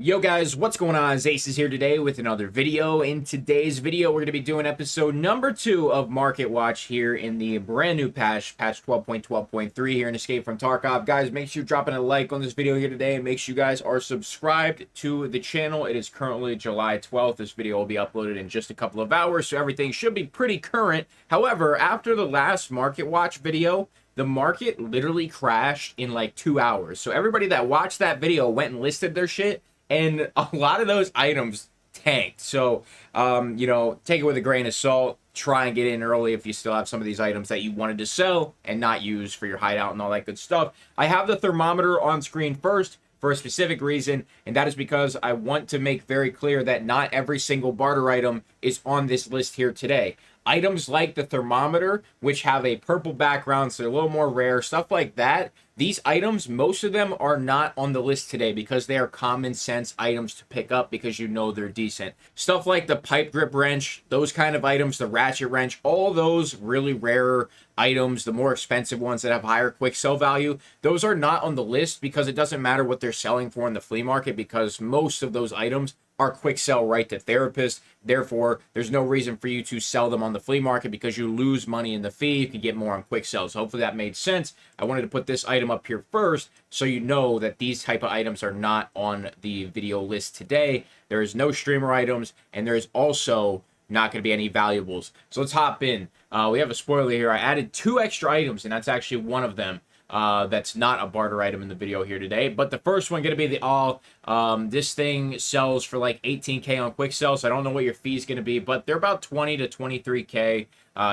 Yo guys, what's going on? Acez here today with another video. In today's video, we're going to be doing episode number 2 of Market Watch here in the brand new patch 12.12.3 here in Escape from Tarkov. Guys, make sure you're dropping a like on this video here today and make sure you guys are subscribed to the channel. It is currently July 12th. This video will be uploaded in just a couple of hours, so everything should be pretty current. However, after the last Market Watch video, the market literally crashed in like 2 hours. So everybody that watched that video went and listed their shit, and a lot of those items tanked. So, take it with a grain of salt. Try and get in early if you still have some of these items that you wanted to sell and not use for your hideout and all that good stuff. I have the thermometer on screen first for a specific reason, and that is because I want to make very clear that not every single barter item is on this list here today. Items like the thermometer, which have a purple background, so they're a little more rare, stuff like that. These items, most of them are not on the list today because they are common sense items to pick up because you know they're decent. Stuff like the pipe grip wrench, those kind of items, the ratchet wrench, all those really rarer items, the more expensive ones that have higher quick sell value, those are not on the list because it doesn't matter what they're selling for in the flea market because most of those items are quick sell right to therapists. Therefore, there's no reason for you to sell them on the flea market because you lose money in the fee. You can get more on quick sells. Hopefully that made sense. I wanted to put this item up here first so you know that these type of items are not on the video list today. There is no streamer items, and there is also not going to be any valuables. So let's hop in. We have a spoiler here. I added 2 extra items, and that's actually one of them. That's not a barter item in the video here today, but the first one going to be the all. This thing sells for like 18K on quick sell, so I don't know what your fee is going to be, but they're about 20 to 23K.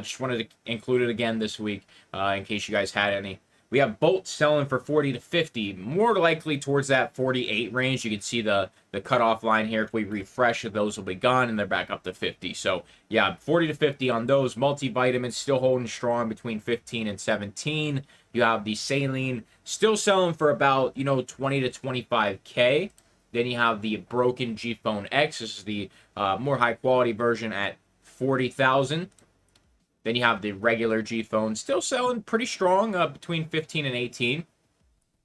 Just wanted to include it again this week in case you guys had any. We have bolts selling for 40 to 50, more likely towards that 48 range. You can see the cutoff line here. If we refresh, those will be gone, and they're back up to 50. So, yeah, 40 to 50 on those. Multivitamins still holding strong between 15 and 17. You have the saline still selling for about, 20 to 25K. Then you have the broken G Phone X. This is the more high-quality version at 40,000. Then you have the regular G phone still selling pretty strong between 15 and 18.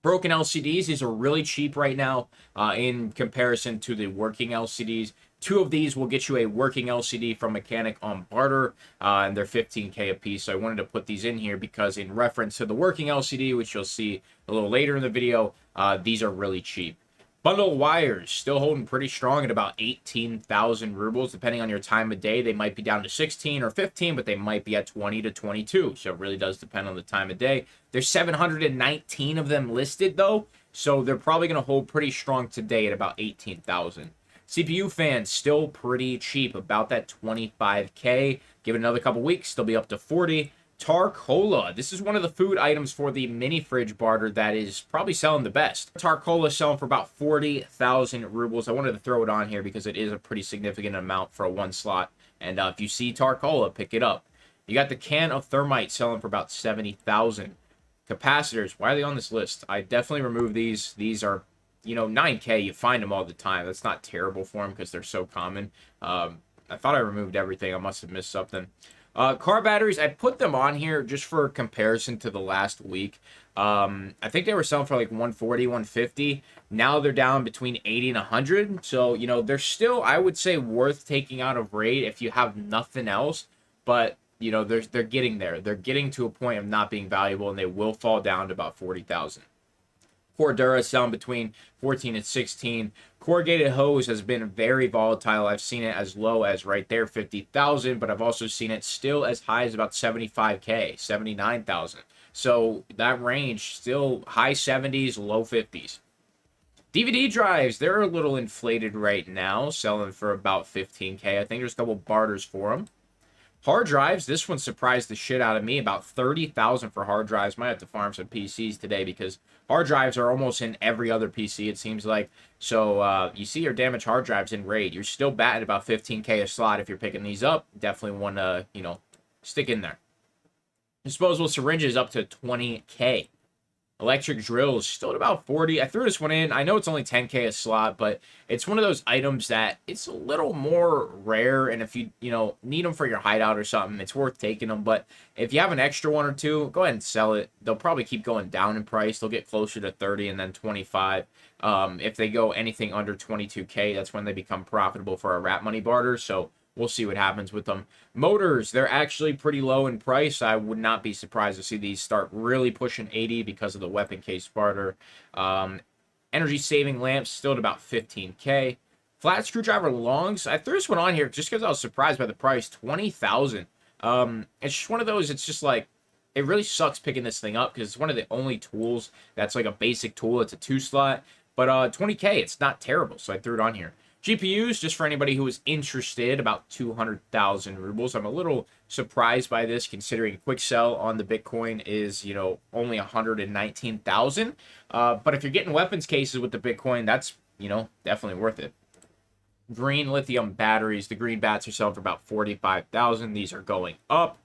Broken LCDs, these are really cheap right now in comparison to the working LCDs. 2 of these will get you a working LCD from Mechanic on barter, and they're 15K a piece. So I wanted to put these in here because in reference to the working LCD, which you'll see a little later in the video, these are really cheap. Bundle of wires still holding pretty strong at about 18,000 rubles. Depending on your time of day, they might be down to 16 or 15, but they might be at 20 to 22. So it really does depend on the time of day. There's 719 of them listed, though, so they're probably going to hold pretty strong today at about 18,000. CPU fans still pretty cheap, about that 25K. Give it another couple weeks, they'll be up to 40. Tarkov. This is one of the food items for the mini fridge barter that is probably selling the best. Tarkov is selling for about 40,000 rubles. I wanted to throw it on here because it is a pretty significant amount for a 1 slot. And if you see Tarkov, pick it up. You got the can of thermite selling for about 70,000. Capacitors, why are they on this list? I definitely removed these. These are, 9K. You find them all the time. That's not terrible for them because they're so common. I thought I removed everything. I must have missed something. Car batteries, I put them on here just for comparison to the last week. I think they were selling for like 140, 150. Now they're down between 80 and 100. So, they're still, I would say, worth taking out of raid if you have nothing else. But, they're getting there. They're getting to a point of not being valuable, and they will fall down to about 40,000. Cordura selling between 14 and 16. Corrugated hose has been very volatile. I've seen it as low as right there, 50,000, but I've also seen it still as high as about 75K, 79,000. So that range, still high 70s, low 50s. DVD drives, they're a little inflated right now, selling for about 15K. I think there's a couple barters for them. Hard drives, this one surprised the shit out of me. About 30,000 for hard drives. Might have to farm some PCs today because hard drives are almost in every other PC, it seems like. So you see your damaged hard drives in raid. You're still batting about 15K a slot if you're picking these up. Definitely want to, stick in there. Disposable syringes up to 20K. Electric drills still at about 40. I threw this one in. I know it's only 10K a slot, but it's one of those items that it's a little more rare. And if you know, need them for your hideout or something, it's worth taking them. But if you have an extra one or two, go ahead and sell it. They'll probably keep going down in price. They'll get closer to 30 and then 25. If they go anything under 22K, that's when they become profitable for a rat money barter. So we'll see what happens with them. Motors, they're actually pretty low in price. I would not be surprised to see these start really pushing 80 because of the weapon case barter. Energy saving lamps still at about 15K. Flat screwdriver longs, I threw this one on here just because I was surprised by the price. 20,000. It's just one of those, it's just like, it really sucks picking this thing up because it's one of the only tools that's like a basic tool. It's a 2-slot. But 20K, it's not terrible, so I threw it on here. GPUs, just for anybody who is interested, about 200,000 rubles. I'm a little surprised by this, considering quick sell on the Bitcoin is, you know, only 119,000. But if you're getting weapons cases with the Bitcoin, that's, you know, definitely worth it. Green lithium batteries. The green bats are selling for about 45,000. These are going up.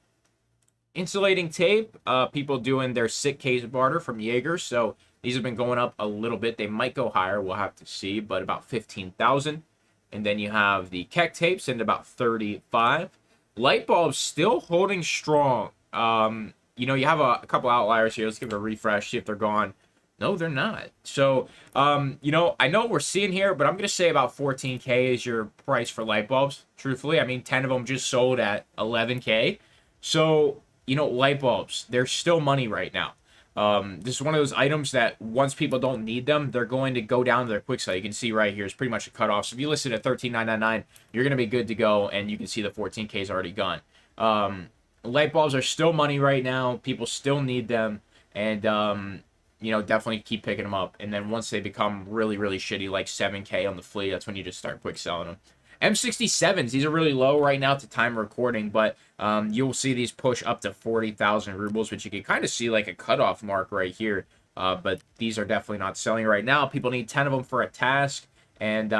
Insulating tape. People doing their sick case barter from Jaeger. So these have been going up a little bit. They might go higher. We'll have to see, but about 15,000. And then you have the Keck tapes into about 35. Light bulbs still holding strong. You know, you have a couple outliers here. Let's give it a refresh, see if they're gone. No, they're not. So, you know, I know what we're seeing here, but I'm going to say about 14K is your price for light bulbs. Truthfully, I mean, 10 of them just sold at 11K. So, you know, light bulbs, they're still money right now. This is one of those items that once people don't need them, they're going to go down to their quick sell. You can see right here, it's pretty much a cutoff. So if you list it at 13,999, you're going to be good to go, and you can see the 14K is already gone. Light bulbs are still money right now. People still need them, and you know, definitely keep picking them up. And then once they become really, really shitty, like 7K on the flea, that's when you just start quick selling them. M67s, these are really low right now at the time of recording, but you'll see these push up to 40,000 rubles, which you can kind of see like a cutoff mark right here. But these are definitely not selling right now. People need 10 of them for a task, and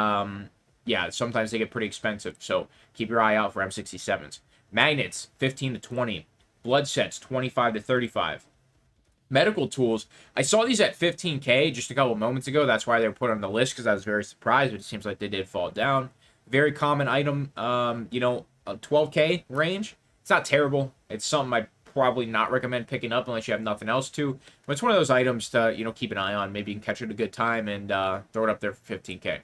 yeah, sometimes they get pretty expensive, so keep your eye out for M67s. Magnets, 15 to 20. Blood sets, 25 to 35. Medical tools, I saw these at 15K just a couple moments ago. That's why they were put on the list, because I was very surprised, but it seems like they did fall down. Very common item, you know, a 12K range. It's not terrible. It's something I probably not recommend picking up unless you have nothing else to. But it's one of those items to, you know, keep an eye on. Maybe you can catch it at a good time and throw it up there for 15K.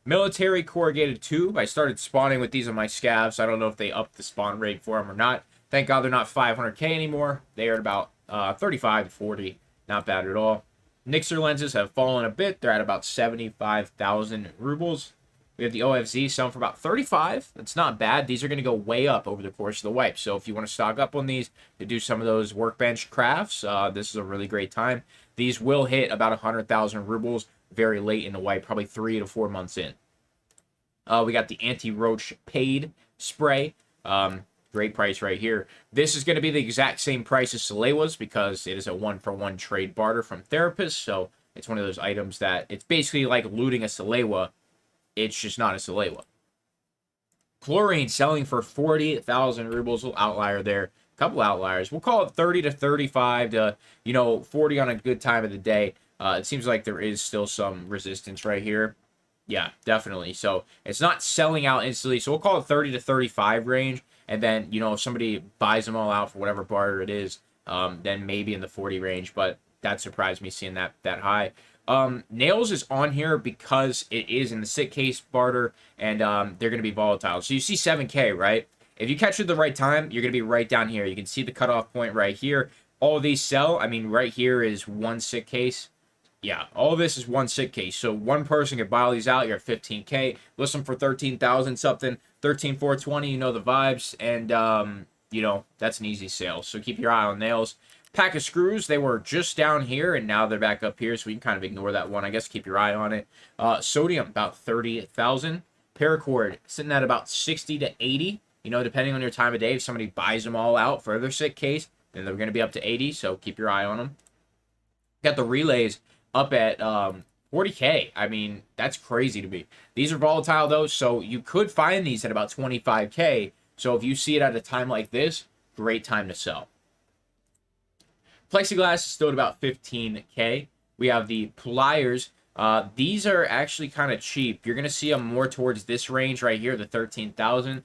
Military corrugated tube. I started spawning with these on my scavs. I don't know if they upped the spawn rate for them or not. Thank God they're not 500K anymore. They are at about 35 to 40. Not bad at all. Nixer lenses have fallen a bit. They're at about 75,000 rubles. We have the OFZ selling for about 35. That's not bad. These are going to go way up over the course of the wipe. So if you want to stock up on these to do some of those workbench crafts, this is a really great time. These will hit about 100,000 rubles very late in the wipe, probably 3 to 4 months in. We got the anti-roach paid spray. Great price right here. This is going to be the exact same price as Salewa's because it is a 1-for-1 trade barter from therapists. So it's one of those items that it's basically like looting a Salewa. It's just not a Salewa. Chlorine selling for 40,000 rubles. Little outlier there. Couple outliers. We'll call it 30 to 35 to, you know, 40 on a good time of the day. It seems like there is still some resistance right here. Yeah, definitely. So it's not selling out instantly. So we'll call it 30 to 35 range. And then, you know, if somebody buys them all out for whatever barter it is, then maybe in the 40 range. But that surprised me seeing that high. Nails is on here because it is in the sick case barter, and they're going to be volatile. So you see 7K, right? If you catch it at the right time, you're going to be right down here. You can see the cutoff point right here. All of these sell. I mean, right here is one sick case. Yeah, all of this is one sick case. So one person could buy all these out. You're at 15K. List them for 13,000 something. 13,420, you know the vibes. And, you know, that's an easy sale. So keep your eye on nails. Pack of screws, they were just down here, and now they're back up here, so we can kind of ignore that one. I guess keep your eye on it. Sodium, about 30,000. Paracord, sitting at about 60 to 80. You know, depending on your time of day, if somebody buys them all out for their sick case, then they're going to be up to 80, so keep your eye on them. Got the relays up at 40K. I mean, that's crazy to me. These are volatile, though, so you could find these at about 25K. So if you see it at a time like this, great time to sell. Plexiglass is still at about 15K. We have the pliers. These are actually kind of cheap. You're going to see them more towards this range right here, the 13,000.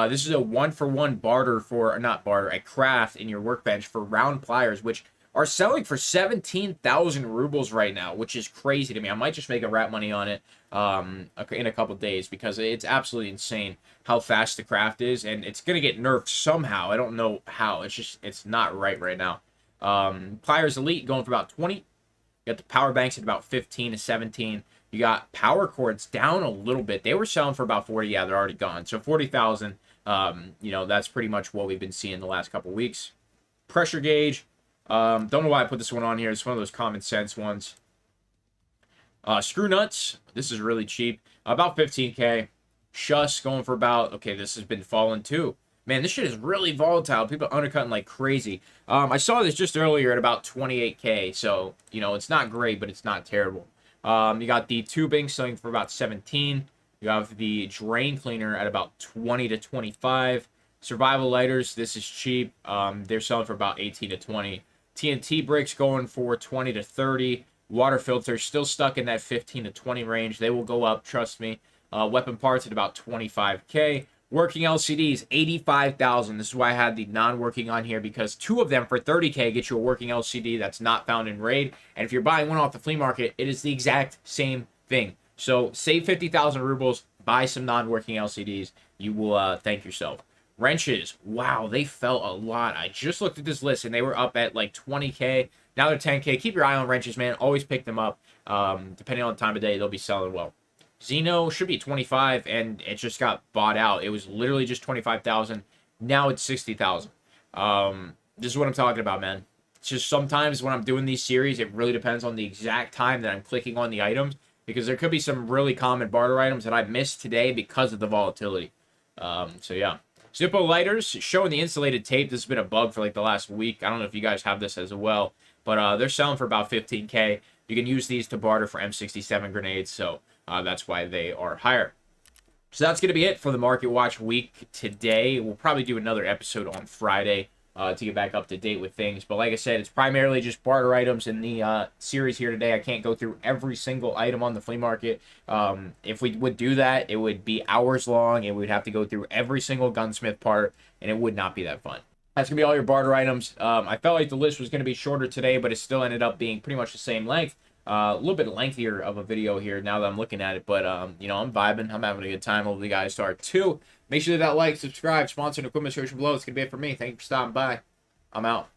This is a 1-for-1 barter for, not barter, a craft in your workbench for round pliers, which are selling for 17,000 rubles right now, which is crazy to me. I might just make a rat money on it in a couple days because it's absolutely insane how fast the craft is, and it's going to get nerfed somehow. I don't know how. It's not right now. Pliers Elite going for about 20. You got the power banks at about 15 to 17. You got power cords down a little bit. They were selling for about 40. Yeah, they're already gone. So 40,000, you know, that's pretty much what we've been seeing the last couple weeks. Pressure gauge. Don't know why I put this one on here. It's one of those common sense ones. Screw nuts. This is really cheap. About 15K. Shuss going for about, okay, this has been falling too. Man, this shit is really volatile. People are undercutting like crazy. I saw this just earlier at about 28K. So, you know, it's not great, but it's not terrible. You got the tubing selling for about 17. You have the drain cleaner at about 20 to 25. Survival lighters, this is cheap. They're selling for about 18 to 20. TNT bricks going for 20 to 30. Water filters still stuck in that 15 to 20 range. They will go up, trust me. Weapon parts at about 25K. Working LCDs, 85,000. This is why I had the non-working on here, because 2 of them for 30K get you a working LCD that's not found in Raid. And if you're buying one off the flea market, it is the exact same thing. So save 50,000 rubles, buy some non-working LCDs. You will thank yourself. Wrenches, wow, they fell a lot. I just looked at this list, and they were up at like 20K. Now they're 10K. Keep your eye on wrenches, man. Always pick them up. Depending on the time of day, they'll be selling well. Xeno should be 25, and it just got bought out. It was literally just 25,000. Now it's 60,000. This is what I'm talking about, man. It's just sometimes when I'm doing these series, it really depends on the exact time that I'm clicking on the items, because there could be some really common barter items that I missed today because of the volatility. So yeah. Zippo lighters, showing the insulated tape. This has been a bug for like the last week. I don't know if you guys have this as well, but they're selling for about 15K. You can use these to barter for M67 grenades, so that's why they are higher. So that's going to be it for the Market Watch week today. We'll probably do another episode on Friday to get back up to date with things. But like I said, it's primarily just barter items in the series here today. I can't go through every single item on the flea market. If we would do that, it would be hours long, and we'd have to go through every single gunsmith part, and it would not be that fun. That's going to be all your barter items. I felt like the list was going to be shorter today, but it still ended up being pretty much the same length. A little bit lengthier of a video here now that I'm looking at it, but you know, I'm vibing. I'm having a good time. Hopefully you guys are too. Make sure to hit that like, subscribe, sponsor, and equipment description below. It's going to be it for me. Thank you for stopping by. I'm out.